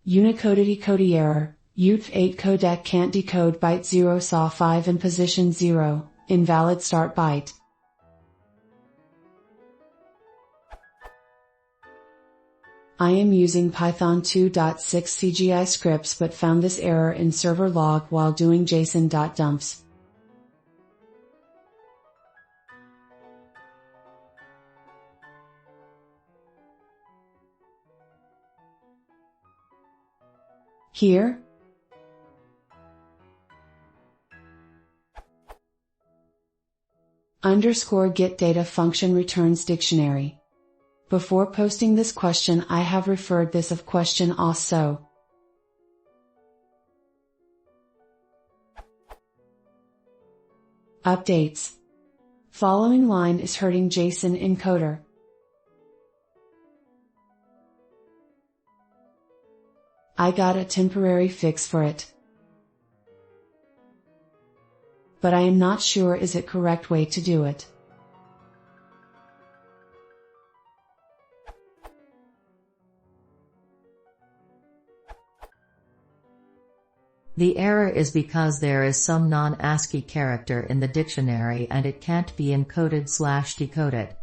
UnicodeDecodeError, utf8 codec can't decode byte 0 saw 5 in position 0, invalid start byte. I am using Python 2.6 CGI scripts but found this error in server log while doing json.dumps. Here, _getData function returns dictionary. Before posting this question I have referred this of question also. Updates. Following line is hurting JSON encoder. I got a temporary fix for it, but I am not sure is it correct way to do it. The error is because there is some non-ASCII character in the dictionary and it can't be encoded/decoded.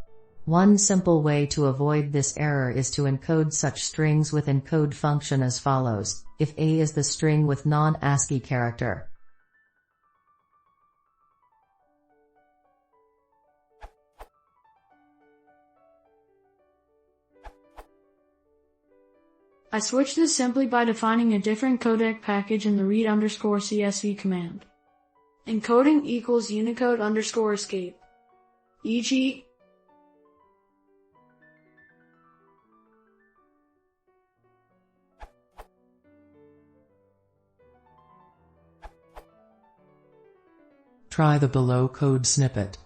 One simple way to avoid this error is to encode such strings with encode function as follows: if A is the string with non-ASCII character, I switch this simply by defining a different codec package in the read_csv command. Encoding equals Unicode_escape. E.g., try the below code snippet.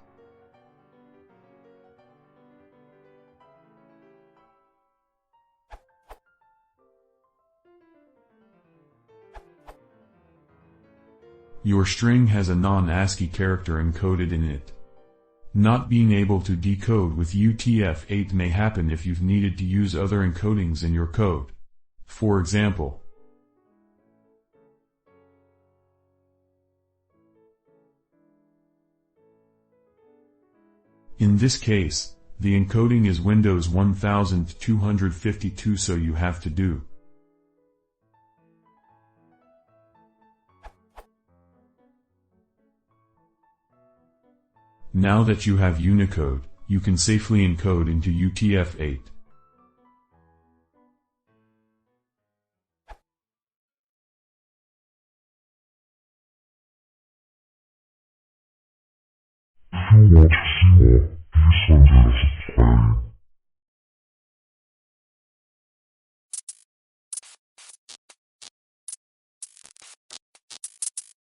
Your string has a non-ASCII character encoded in it. Not being able to decode with utf8 may happen if you've needed to use other encodings in your code. For example, in this case, the encoding is Windows 1252, so you have to do. Now that you have Unicode, you can safely encode into utf8. If you want to see more, please send us